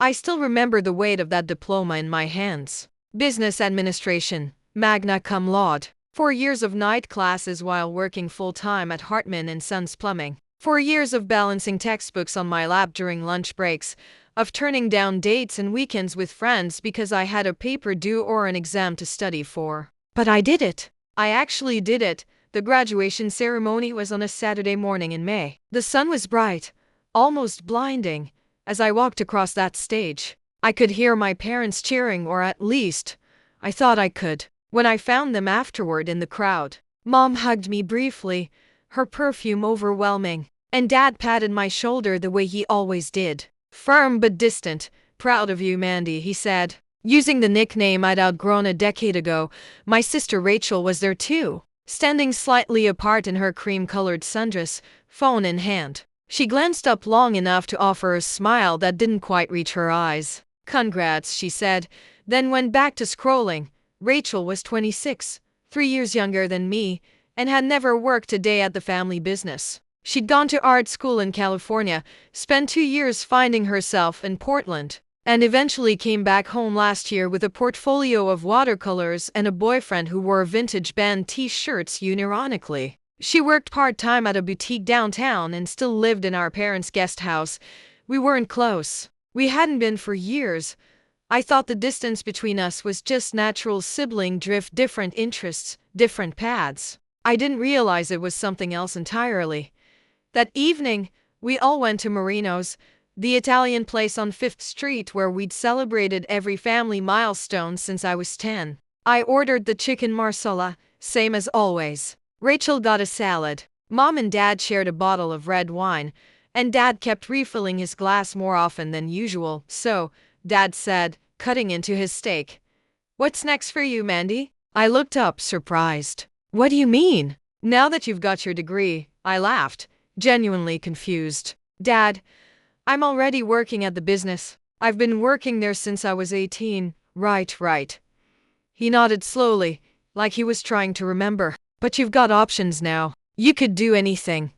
I still remember the weight of that diploma in my hands. Business administration, magna cum laude. 4 years of night classes while working full-time at Hartman and Sons Plumbing. 4 years of balancing textbooks on my lap during lunch breaks, of turning down dates and weekends with friends because I had a paper due or an exam to study for. But I did it. I actually did it. The graduation ceremony was on a Saturday morning in May. The sun was bright, almost blinding, as I walked across that stage. I could hear my parents cheering, or at least, I thought I could. When I found them afterward in the crowd, Mom hugged me briefly, her perfume overwhelming, and Dad patted my shoulder the way he always did. Firm but distant. "Proud of you, Mandy," he said. Using the nickname I'd outgrown a decade ago, my sister Rachel was there too, standing slightly apart in her cream-colored sundress, phone in hand. She glanced up long enough to offer a smile that didn't quite reach her eyes. "Congrats," she said, then went back to scrolling. Rachel was 26, 3 years younger than me, and had never worked a day at the family business. She'd gone to art school in California, spent 2 years finding herself in Portland, and eventually came back home last year with a portfolio of watercolors and a boyfriend who wore vintage band t-shirts unironically. She worked part-time at a boutique downtown and still lived in our parents' guest house. We weren't close. We hadn't been for years. I thought the distance between us was just natural sibling drift, different interests, different paths. I didn't realize it was something else entirely. That evening, we all went to Marino's, the Italian place on 5th Street where we'd celebrated every family milestone since I was 10. I ordered the chicken marsala, same as always. Rachel got a salad. Mom and Dad shared a bottle of red wine, and Dad kept refilling his glass more often than usual. "So," Dad said, cutting into his steak, "what's next for you, Mandy?" I looked up, surprised. "What do you mean?" "Now that you've got your degree," I laughed, genuinely confused. "Dad, I'm already working at the business. I've been working there since I was 18. Right. He nodded slowly, like he was trying to remember. "But you've got options now. You could do anything."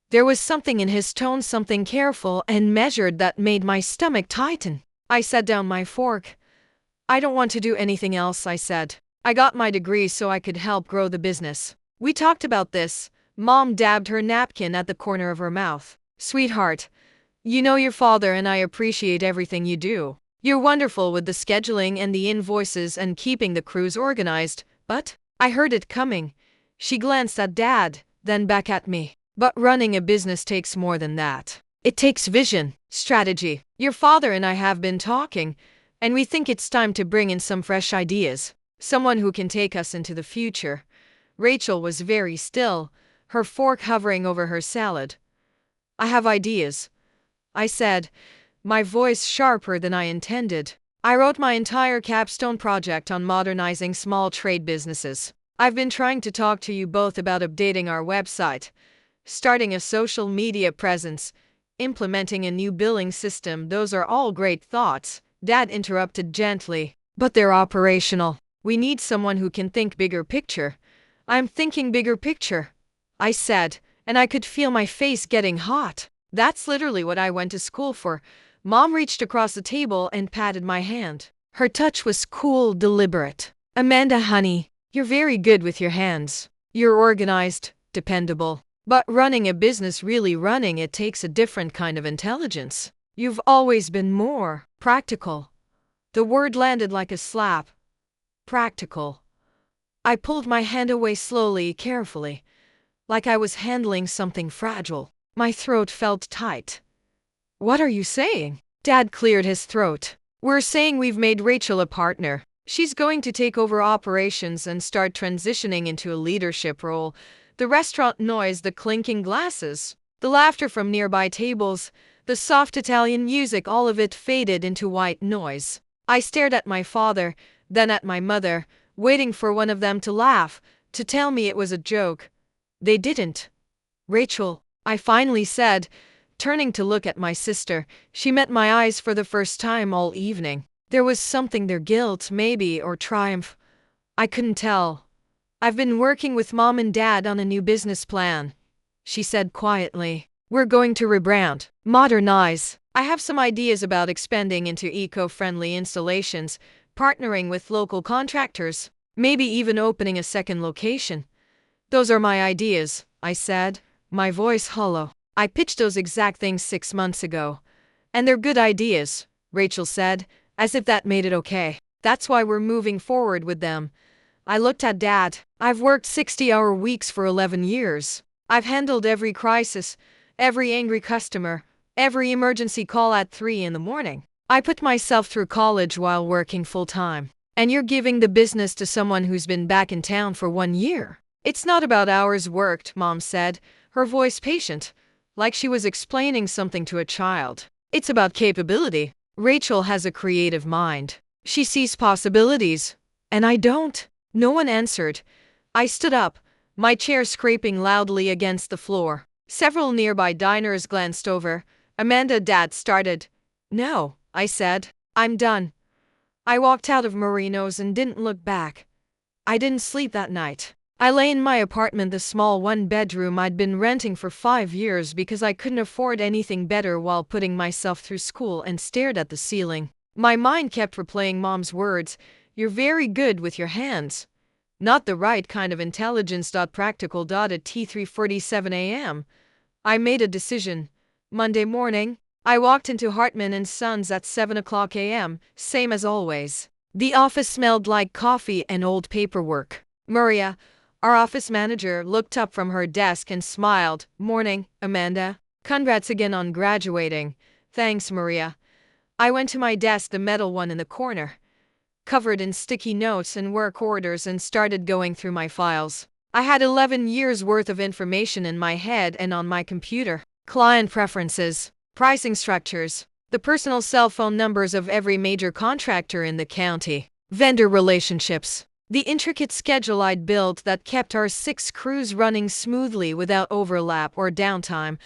There was something in his tone, something careful and measured, that made my stomach tighten. I set down my fork. "I don't want to do anything else," I said. "I got my degree so I could help grow the business." "We talked about this." Mom dabbed her napkin at the corner of her mouth. "Sweetheart, you know your father and I appreciate everything you do. You're wonderful with the scheduling and the invoices and keeping the crews organized, but..." I heard it coming. She glanced at Dad, then back at me. "But running a business takes more than that. It takes vision, strategy. Your father and I have been talking, and we think it's time to bring in some fresh ideas. Someone who can take us into the future." Rachel was very still, her fork hovering over her salad. "I have ideas," I said, my voice sharper than I intended. "I wrote my entire capstone project on modernizing small trade businesses. I've been trying to talk to you both about updating our website, starting a social media presence, implementing a new billing system. Those are all great thoughts," Dad interrupted gently, "but they're operational. We need someone who can think bigger picture." "I'm thinking bigger picture," I said, and I could feel my face getting hot. "That's literally what I went to school for." Mom reached across the table and patted my hand. Her touch was cool, deliberate. "Amanda, honey, you're very good with your hands. You're organized, dependable. But running a business, really running it, takes a different kind of intelligence. You've always been more practical." The word landed like a slap. Practical. I pulled my hand away slowly, carefully, like I was handling something fragile. My throat felt tight. "What are you saying?" Dad cleared his throat. "We're saying we've made Rachel a partner. She's going to take over operations and start transitioning into a leadership role." The restaurant noise, the clinking glasses, the laughter from nearby tables, the soft Italian music, all of it faded into white noise. I stared at my father, then at my mother, waiting for one of them to laugh, to tell me it was a joke. They didn't. "Rachel," I finally said, turning to look at my sister. She met my eyes for the first time all evening. There was something there, guilt maybe, or triumph. I couldn't tell. "I've been working with Mom and Dad on a new business plan," she said quietly. "We're going to rebrand, modernize, I have some ideas about expanding into eco-friendly installations, partnering with local contractors, maybe even opening a second location. Those are my ideas, I said, my voice hollow. I pitched those exact things 6 months ago. And they're good ideas, Rachel said, as if that made it okay. That's why we're moving forward with them. I looked at Dad. I've worked 60-hour weeks for 11 years. I've handled every crisis, every angry customer, every emergency call at 3 in the morning. I put myself through college while working full-time. And you're giving the business to someone who's been back in town for 1 year. It's not about hours worked, Mom said, her voice patient, like she was explaining something to a child. It's about capability. Rachel has a creative mind. She sees possibilities. And I don't. No one answered. I stood up, my chair scraping loudly against the floor. Several nearby diners glanced over. Amanda, Dad started. No, I said. I'm done. I walked out of Marino's and didn't look back. I didn't sleep that night. I lay in my apartment, the small one-bedroom I'd been renting for 5 years because I couldn't afford anything better while putting myself through school, and stared at the ceiling. My mind kept replaying Mom's words, "You're very good with your hands." Not the right kind of intelligence. Practical. At 3:47 a.m. I made a decision. Monday morning, I walked into Hartman & Sons at 7 o'clock a.m., same as always. The office smelled like coffee and old paperwork. Maria, our office manager, looked up from her desk and smiled. "Morning, Amanda. Congrats again on graduating." "Thanks, Maria." I went to my desk, the metal one in the corner, covered in sticky notes and work orders, and started going through my files. I had 11 years worth of information in my head and on my computer. Client preferences, pricing structures, the personal cell phone numbers of every major contractor in the county, vendor relationships, the intricate schedule I'd built that kept our 6 crews running smoothly without overlap or downtime.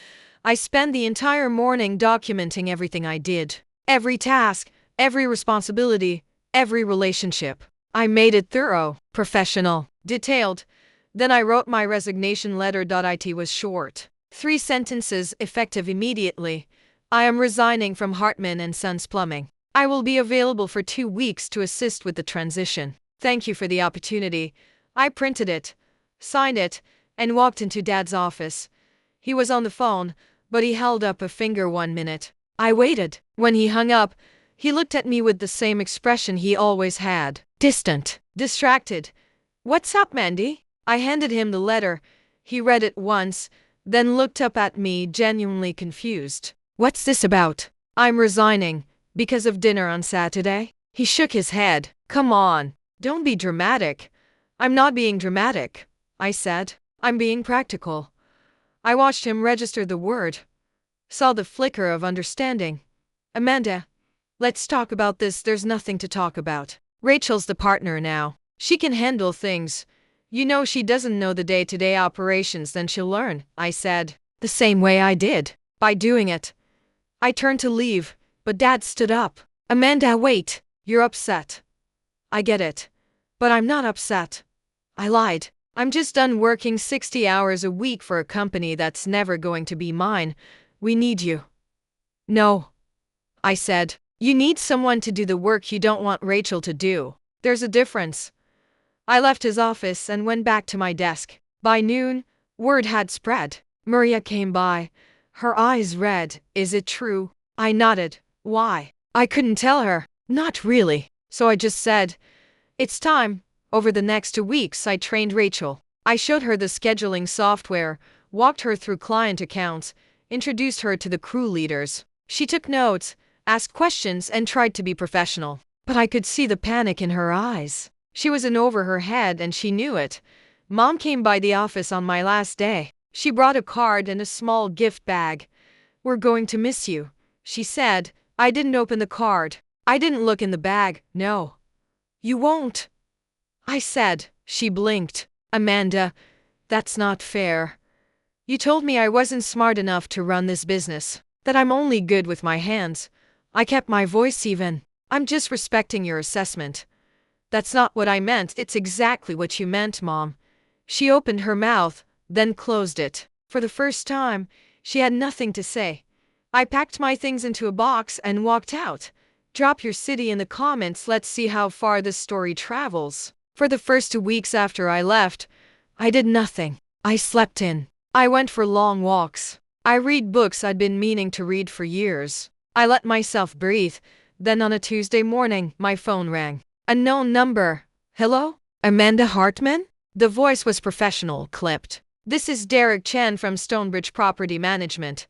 I spent the entire morning documenting everything I did. Every task, every responsibility, every relationship. I made it thorough, professional, detailed. Then I wrote my resignation letter. It was short. 3 sentences, effective immediately. I am resigning from Hartman & Sons Plumbing. I will be available for 2 weeks to assist with the transition. Thank you for the opportunity. I printed it, signed it, and walked into Dad's office. He was on the phone, but he held up a finger 1 minute. I waited. When he hung up, he looked at me with the same expression he always had. Distant, distracted. "What's up, Mandy?" I handed him the letter. He read it once, then looked up at me, genuinely confused. "What's this about?" "I'm resigning, because of dinner on Saturday." He shook his head. "Come on. Don't be dramatic." "I'm not being dramatic," I said. "I'm being practical." I watched him register the word, saw the flicker of understanding. "Amanda, let's talk about this." "There's nothing to talk about. Rachel's the partner now. She can handle things. You know, she doesn't know the day-to-day operations, then she'll learn," I said. "The same way I did. By doing it." I turned to leave, but Dad stood up. "Amanda, wait. You're upset. I get it. But I'm not upset." I lied. "I'm just done working 60 hours a week for a company that's never going to be mine. We need you." "No," I said. "You need someone to do the work you don't want Rachel to do. There's a difference." I left his office and went back to my desk. By noon, word had spread. Maria came by, her eyes red. "Is it true?" I nodded. "Why?" I couldn't tell her. "Not really." So I just said, "It's time." Over the next 2 weeks, I trained Rachel. I showed her the scheduling software, walked her through client accounts, introduced her to the crew leaders. She took notes, asked questions, and tried to be professional. But I could see the panic in her eyes. She was in over her head, and she knew it. Mom came by the office on my last day. She brought a card and a small gift bag. "We're going to miss you," she said. I didn't open the card. I didn't look in the bag. "No. You won't," I said. She blinked. "Amanda, that's not fair. You told me I wasn't smart enough to run this business, that I'm only good with my hands." I kept my voice even. "I'm just respecting your assessment." "That's not what I meant." "It's exactly what you meant, Mom." She opened her mouth, then closed it. For the first time, she had nothing to say. I packed my things into a box and walked out. Drop your city in the comments, let's see how far this story travels. For the first 2 weeks after I left, I did nothing. I slept in. I went for long walks. I read books I'd been meaning to read for years. I let myself breathe. Then on a Tuesday morning, my phone rang. A known number. Hello? Amanda Hartman? The voice was professional, clipped. This is Derek Chen from Stonebridge Property Management.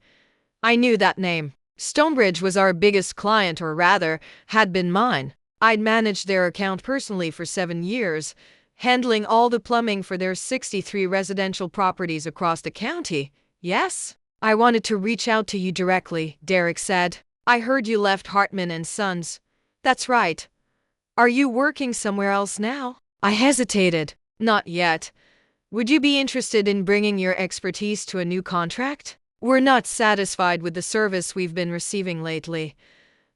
I knew that name. Stonebridge was our biggest client, or rather, had been mine. I'd managed their account personally for 7 years, handling all the plumbing for their 63 residential properties across the county. Yes? I wanted to reach out to you directly, Derek said. I heard you left Hartman and Sons. That's right. Are you working somewhere else now? I hesitated. Not yet. Would you be interested in bringing your expertise to a new contract? We're not satisfied with the service we've been receiving lately.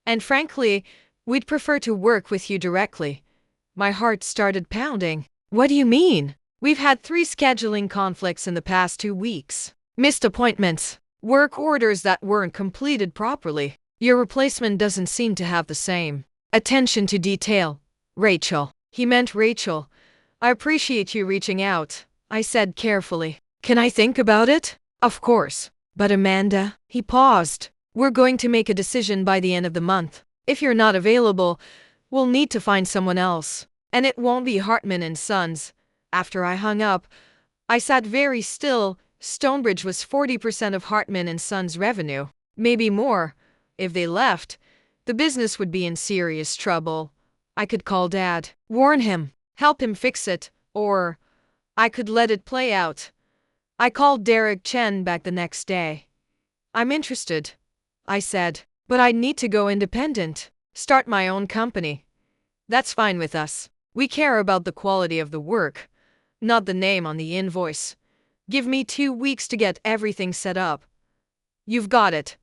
And frankly, we'd prefer to work with you directly. My heart started pounding. What do you mean? We've had 3 scheduling conflicts in the past 2 weeks. Missed appointments. Work orders that weren't completed properly. Your replacement doesn't seem to have the same attention to detail. Rachel. He meant Rachel. I appreciate you reaching out, I said carefully. Can I think about it? Of course. But Amanda, he paused. We're going to make a decision by the end of the month. If you're not available, we'll need to find someone else. And it won't be Hartman and Sons. After I hung up, I sat very still. Stonebridge was 40% of Hartman and Sons' revenue. Maybe more. If they left, the business would be in serious trouble. I could call Dad, warn him, help him fix it, or I could let it play out. I called Derek Chen back the next day. I'm interested, I said, but I'd need to go independent, start my own company. That's fine with us. We care about the quality of the work, not the name on the invoice. Give me 2 weeks to get everything set up. You've got it.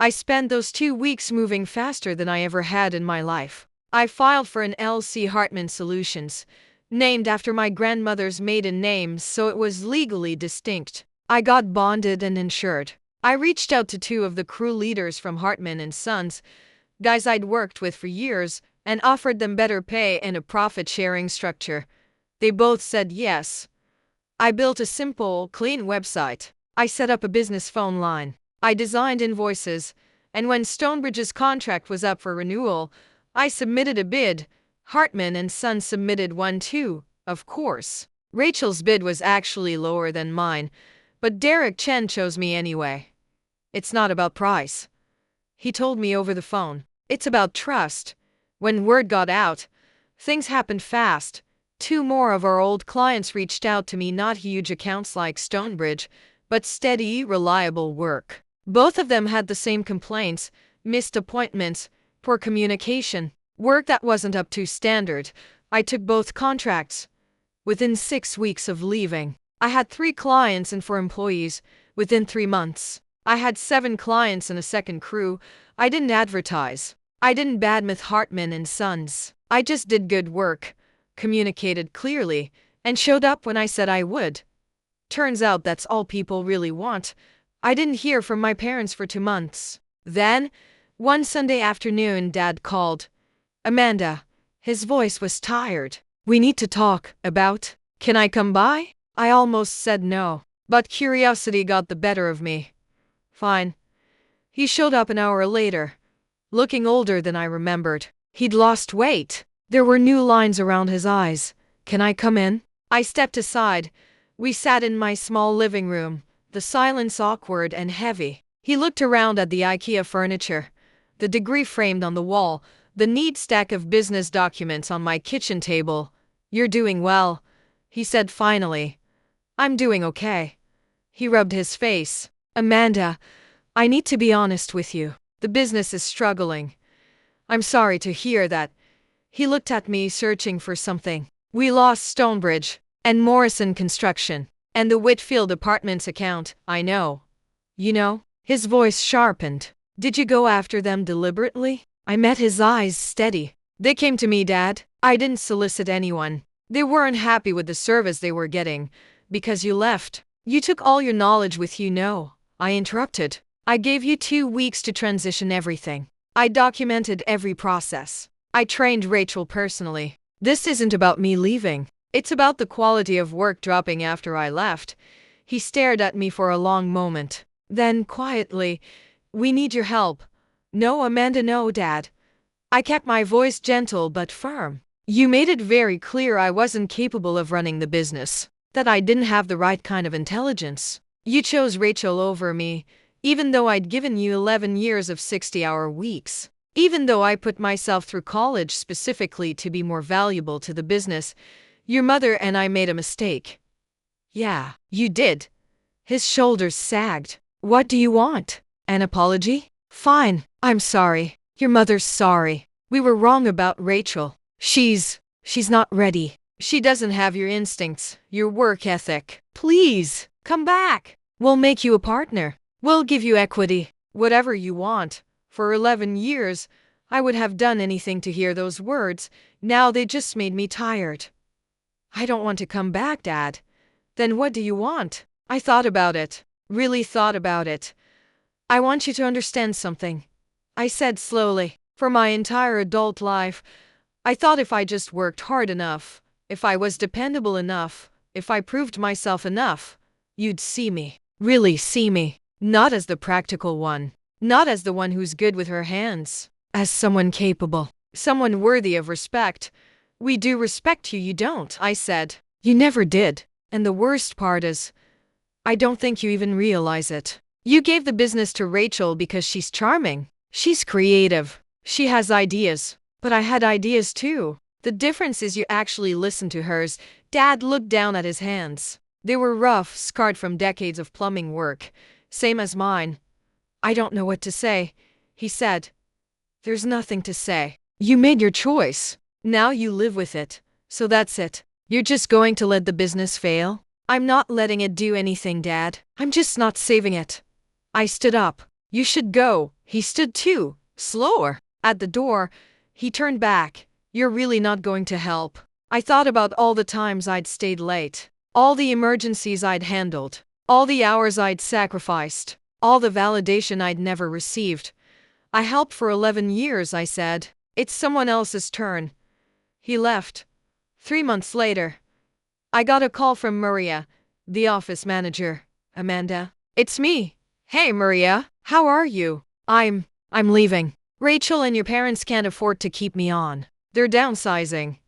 I spent those 2 weeks moving faster than I ever had in my life. I filed for an LC Hartman Solutions, named after my grandmother's maiden name, so it was legally distinct. I got bonded and insured. I reached out to 2 of the crew leaders from Hartman and Sons, guys I'd worked with for years, and offered them better pay and a profit-sharing structure. They both said yes. I built a simple, clean website. I set up a business phone line. I designed invoices, and when Stonebridge's contract was up for renewal, I submitted a bid. Hartman and Sons submitted one too, of course. Rachel's bid was actually lower than mine, but Derek Chen chose me anyway. It's not about price, he told me over the phone. It's about trust. When word got out, things happened fast. 2 more of our old clients reached out to me, not huge accounts like Stonebridge, but steady, reliable work. Both of them had the same complaints: missed appointments, poor communication, work that wasn't up to standard. I took both contracts. Within 6 weeks of leaving, I had 3 clients and 4 employees. Within 3 months, I had 7 clients and a second crew. I didn't advertise. I didn't badmouth Hartman and Sons. I just did good work, communicated clearly, and showed up when I said I would. Turns out that's all people really want. I didn't hear from my parents for 2 months. Then, one Sunday afternoon, Dad called. Amanda. His voice was tired. We need to talk about. Can I come by? I almost said no, but curiosity got the better of me. Fine. He showed up an hour later, looking older than I remembered. He'd lost weight. There were new lines around his eyes. Can I come in? I stepped aside. We sat in my small living room, the silence awkward and heavy. He looked around at the IKEA furniture, the degree framed on the wall, the neat stack of business documents on my kitchen table. You're doing well, he said finally. I'm doing okay. He rubbed his face. Amanda, I need to be honest with you. The business is struggling. I'm sorry to hear that. He looked at me, searching for something. We lost Stonebridge, and Morrison Construction, and the Whitfield Apartments account. I know. You know? His voice sharpened. Did you go after them deliberately? I met his eyes steady. They came to me, Dad. I didn't solicit anyone. They weren't happy with the service they were getting, because you left. You took all your knowledge with you. No, I interrupted. I gave you 2 weeks to transition everything. I documented every process. I trained Rachel personally. This isn't about me leaving. It's about the quality of work dropping after I left. He stared at me for a long moment. Then, quietly, "We need your help." "No, Amanda, no, Dad." I kept my voice gentle but firm. "You made it very clear I wasn't capable of running the business, that I didn't have the right kind of intelligence. You chose Rachel over me, even though I'd given you 11 years of 60-hour weeks. Even though I put myself through college specifically to be more valuable to the business, your mother and I made a mistake." "Yeah, you did." His shoulders sagged. "What do you want? An apology? Fine, I'm sorry. Your mother's sorry. We were wrong about Rachel. She's not ready. She doesn't have your instincts, your work ethic. Please, come back. We'll make you a partner. We'll give you equity. Whatever you want." For 11 years, I would have done anything to hear those words. Now they just made me tired. "I don't want to come back, Dad." "Then what do you want?" I thought about it. Really thought about it. "I want you to understand something," I said slowly. "For my entire adult life, I thought if I just worked hard enough, if I was dependable enough, if I proved myself enough, you'd see me. Really see me. Not as the practical one. Not as the one who's good with her hands. As someone capable. Someone worthy of respect." "We do respect you, you don't," I said. "You never did. And the worst part is, I don't think you even realize it. You gave the business to Rachel because she's charming. She's creative. She has ideas. But I had ideas too. The difference is you actually listened to hers." Dad looked down at his hands. They were rough, scarred from decades of plumbing work. Same as mine. "I don't know what to say," he said. "There's nothing to say. You made your choice. Now you live with it. So that's it. You're just going to let the business fail?" "I'm not letting it do anything, Dad. I'm just not saving it." I stood up. "You should go." He stood too, slower. At the door, he turned back. "You're really not going to help." I thought about all the times I'd stayed late. All the emergencies I'd handled. All the hours I'd sacrificed. All the validation I'd never received. "I helped for 11 years, I said. "It's someone else's turn." He left. 3 months later, I got a call from Maria, the office manager. "Amanda." "It's me." "Hey, Maria. How are you?" I'm leaving. Rachel and your parents can't afford to keep me on. They're downsizing."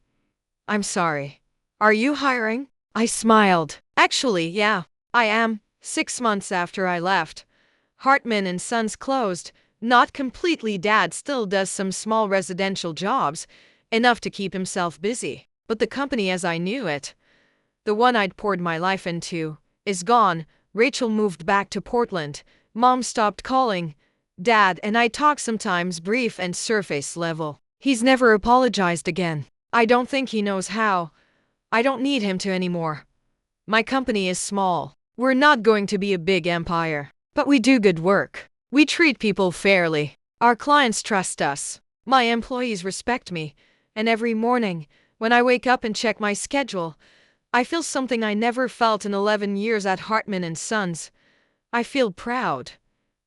"I'm sorry. Are you hiring?" I smiled. "Actually, yeah, I am." 6 months after I left, Hartman and Sons closed. Not completely. Dad still does some small residential jobs, enough to keep himself busy. But the company as I knew it, the one I'd poured my life into, is gone. Rachel moved back to Portland. Mom stopped calling. Dad and I talk sometimes, brief and surface level. He's never apologized again. I don't think he knows how. I don't need him to anymore. My company is small. We're not going to be a big empire. But we do good work. We treat people fairly. Our clients trust us. My employees respect me. And every morning, when I wake up and check my schedule, I feel something I never felt in 11 years at Hartman and Sons. I feel proud.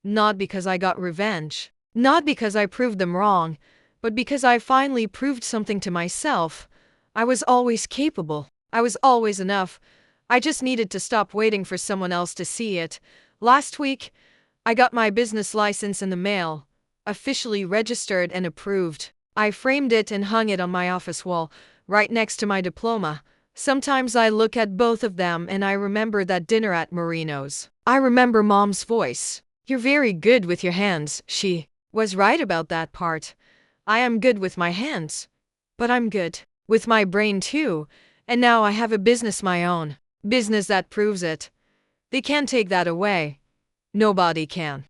Not because I got revenge. Not because I proved them wrong. But because I finally proved something to myself. I was always capable. I was always enough. I just needed to stop waiting for someone else to see it. Last week, I got my business license in the mail. Officially registered and approved. I framed it and hung it on my office wall, right next to my diploma. Sometimes I look at both of them and I remember that dinner at Marino's. I remember Mom's voice. "You're very good with your hands." She was right about that part. I am good with my hands. But I'm good with my brain too. And now I have a business my own. Business that proves it. They can't take that away. Nobody can.